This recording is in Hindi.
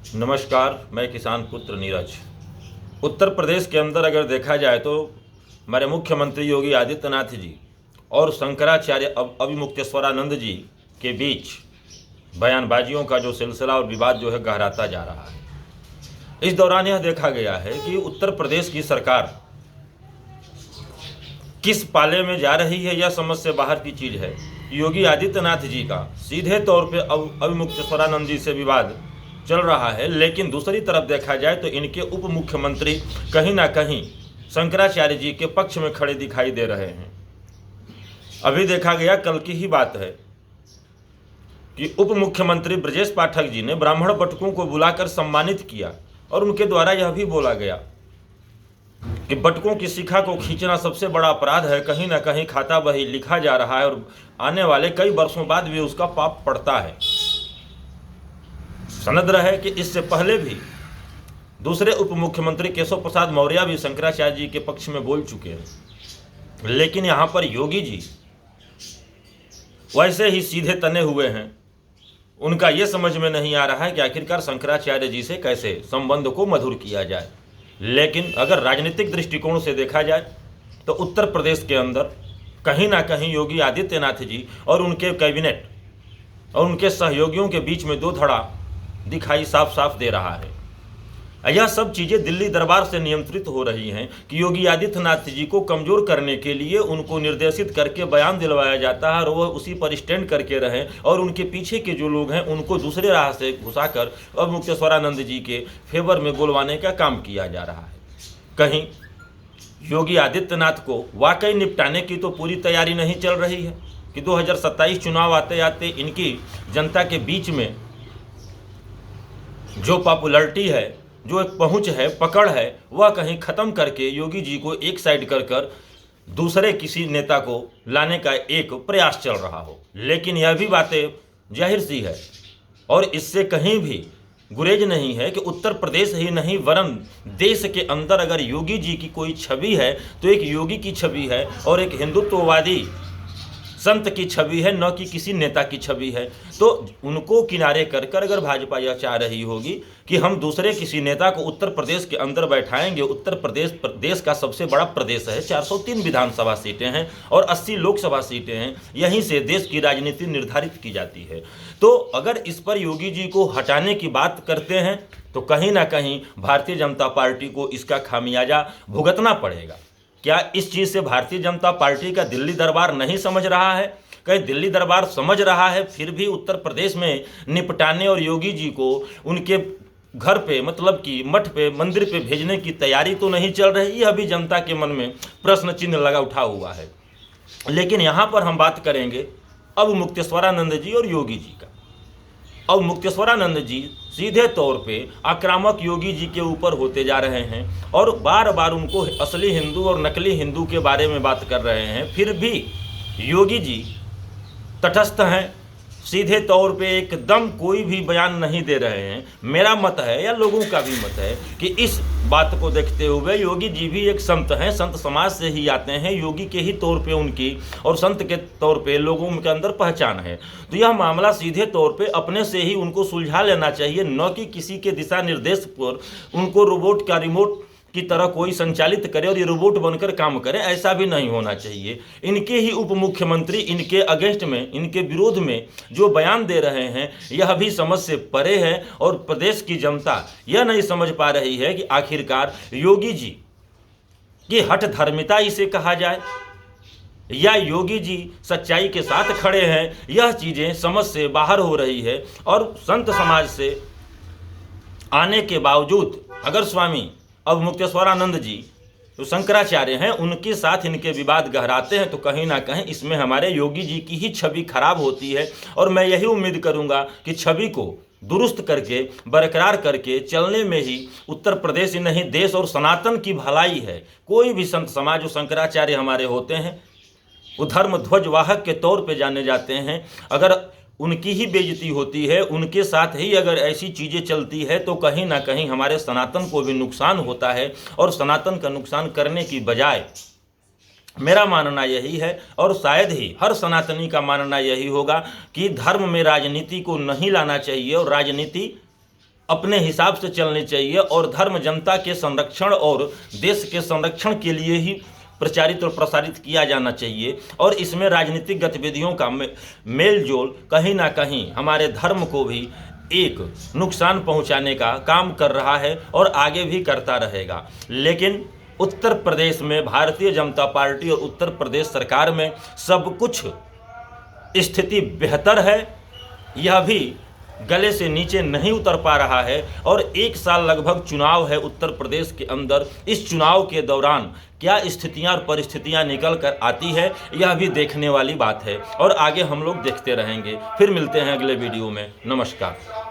नमस्कार, मैं किसान पुत्र नीरज। उत्तर प्रदेश के अंदर अगर देखा जाए तो हमारे मुख्यमंत्री योगी आदित्यनाथ जी और शंकराचार्य अभिमुक्तेश्वरानंद जी के बीच बयानबाजियों का जो सिलसिला और विवाद जो है गहराता जा रहा है। इस दौरान यह देखा गया है कि उत्तर प्रदेश की सरकार किस पाले में जा रही है, यह समझ से बाहर की चीज़ है। योगी आदित्यनाथ जी का सीधे तौर पे अभिमुक्तेश्वरानंद जी से विवाद चल रहा है, लेकिन दूसरी तरफ देखा जाए तो इनके उप मुख्यमंत्री कहीं ना कहीं शंकराचार्य जी के पक्ष में खड़े दिखाई दे रहे हैं। अभी देखा गया, कल की ही बात है कि उप मुख्यमंत्री ब्रजेश पाठक जी ने ब्राह्मण बटुकों को बुलाकर सम्मानित किया और उनके द्वारा यह भी बोला गया कि बटुकों की शिखा को खींचना सबसे बड़ा अपराध है। कहीं ना कहीं खाता बही लिखा जा रहा है और आने वाले कई वर्षों बाद भी उसका पाप पड़ता है। सनद रहे कि इससे पहले भी दूसरे उप मुख्यमंत्री केशव प्रसाद मौर्य भी शंकराचार्य जी के पक्ष में बोल चुके हैं, लेकिन यहाँ पर योगी जी वैसे ही सीधे तने हुए हैं। उनका ये समझ में नहीं आ रहा है कि आखिरकार शंकराचार्य जी से कैसे संबंध को मधुर किया जाए। लेकिन अगर राजनीतिक दृष्टिकोण से देखा जाए तो उत्तर प्रदेश के अंदर कहीं ना कहीं योगी आदित्यनाथ जी और उनके कैबिनेट और उनके सहयोगियों के बीच में दो धड़ा दिखाई साफ साफ दे रहा है। यह सब चीज़ें दिल्ली दरबार से नियंत्रित हो रही हैं कि योगी आदित्यनाथ जी को कमज़ोर करने के लिए उनको निर्देशित करके बयान दिलवाया जाता है और वह उसी पर स्टैंड करके रहें और उनके पीछे के जो लोग हैं उनको दूसरे राह से घुसाकर अभिमुक्तेश्वरानंद जी के फेवर में बोलवाने का काम किया जा रहा है। कहीं योगी आदित्यनाथ को वाकई निपटाने की तो पूरी तैयारी नहीं चल रही है कि 2027 चुनाव आते आते इनकी जनता के बीच में जो पॉपुलरिटी है, जो एक पहुंच है, पकड़ है, वह कहीं ख़त्म करके योगी जी को एक साइड कर दूसरे किसी नेता को लाने का एक प्रयास चल रहा हो। लेकिन यह भी बातें जाहिर सी है और इससे कहीं भी गुरेज नहीं है कि उत्तर प्रदेश ही नहीं वरन देश के अंदर अगर योगी जी की कोई छवि है तो एक योगी की छवि है और एक हिंदुत्ववादी संत की छवि है, न कि किसी नेता की छवि है। तो उनको किनारे कर कर अगर भाजपा यह चाह रही होगी कि हम दूसरे किसी नेता को उत्तर प्रदेश के अंदर बैठाएंगे। उत्तर प्रदेश देश का सबसे बड़ा प्रदेश है, 403 विधानसभा सीटें हैं और 80 लोकसभा सीटें हैं। यहीं से देश की राजनीति निर्धारित की जाती है। तो अगर इस पर योगी जी को हटाने की बात करते हैं तो कहीं ना कहीं भारतीय जनता पार्टी को इसका खामियाजा भुगतना पड़ेगा। क्या इस चीज़ से भारतीय जनता पार्टी का दिल्ली दरबार नहीं समझ रहा है? कहीं दिल्ली दरबार समझ रहा है, फिर भी उत्तर प्रदेश में निपटाने और योगी जी को उनके घर पे मतलब कि मठ पे मंदिर पे भेजने की तैयारी तो नहीं चल रही। यह भी जनता के मन में प्रश्न चिन्ह लगा उठा हुआ है। लेकिन यहाँ पर हम बात करेंगे अभिमुक्तेश्वरानंद जी और योगी जी का। अभिमुक्तेश्वरानंद जी सीधे तौर पे आक्रामक योगी जी के ऊपर होते जा रहे हैं और बार बार उनको असली हिंदू और नकली हिंदू के बारे में बात कर रहे हैं। फिर भी योगी जी तटस्थ हैं, सीधे तौर पे एकदम कोई भी बयान नहीं दे रहे हैं। मेरा मत है या लोगों का भी मत है कि इस बात को देखते हुए योगी जी भी एक संत हैं, संत समाज से ही आते हैं, योगी के ही तौर पे उनकी और संत के तौर पे लोगों के अंदर पहचान है। तो यह मामला सीधे तौर पे अपने से ही उनको सुलझा लेना चाहिए, न कि किसी के दिशा निर्देश पर उनको रोबोट का रिमोट की तरह कोई संचालित करे और ये रोबोट बनकर काम करे। ऐसा भी नहीं होना चाहिए। इनके ही उप मुख्यमंत्री इनके अगेंस्ट में, इनके विरोध में जो बयान दे रहे हैं यह भी समझ से परे है और प्रदेश की जनता यह नहीं समझ पा रही है कि आखिरकार योगी जी की हठ धर्मिता इसे कहा जाए या योगी जी सच्चाई के साथ खड़े हैं। यह चीज़ें समझ से बाहर हो रही है और संत समाज से आने के बावजूद अगर स्वामी अभिमुक्तेश्वरानंद जी जो शंकराचार्य हैं उनके साथ इनके विवाद गहराते हैं तो कहीं ना कहीं इसमें हमारे योगी जी की ही छवि खराब होती है। और मैं यही उम्मीद करूंगा कि छवि को दुरुस्त करके बरकरार करके चलने में ही उत्तर प्रदेश ही नहीं देश और सनातन की भलाई है। कोई भी संत समाज जो शंकराचार्य हमारे होते हैं वो धर्म ध्वजवाहक के तौर पे जाने जाते हैं। अगर उनकी ही बेइज्जती होती है, उनके साथ ही अगर ऐसी चीज़ें चलती है तो कहीं ना कहीं हमारे सनातन को भी नुकसान होता है। और सनातन का नुकसान करने की बजाय मेरा मानना यही है और शायद ही हर सनातनी का मानना यही होगा कि धर्म में राजनीति को नहीं लाना चाहिए और राजनीति अपने हिसाब से चलनी चाहिए और धर्म जनता के संरक्षण और देश के संरक्षण के लिए ही प्रचारित और प्रसारित किया जाना चाहिए। और इसमें राजनीतिक गतिविधियों का मेल जोल कहीं ना कहीं हमारे धर्म को भी एक नुकसान पहुंचाने का काम कर रहा है और आगे भी करता रहेगा। लेकिन उत्तर प्रदेश में भारतीय जनता पार्टी और उत्तर प्रदेश सरकार में सब कुछ स्थिति बेहतर है, यह भी गले से नीचे नहीं उतर पा रहा है। और एक साल लगभग चुनाव है उत्तर प्रदेश के अंदर, इस चुनाव के दौरान क्या स्थितियां और परिस्थितियां निकल कर आती है, यह भी देखने वाली बात है और आगे हम लोग देखते रहेंगे। फिर मिलते हैं अगले वीडियो में। नमस्कार।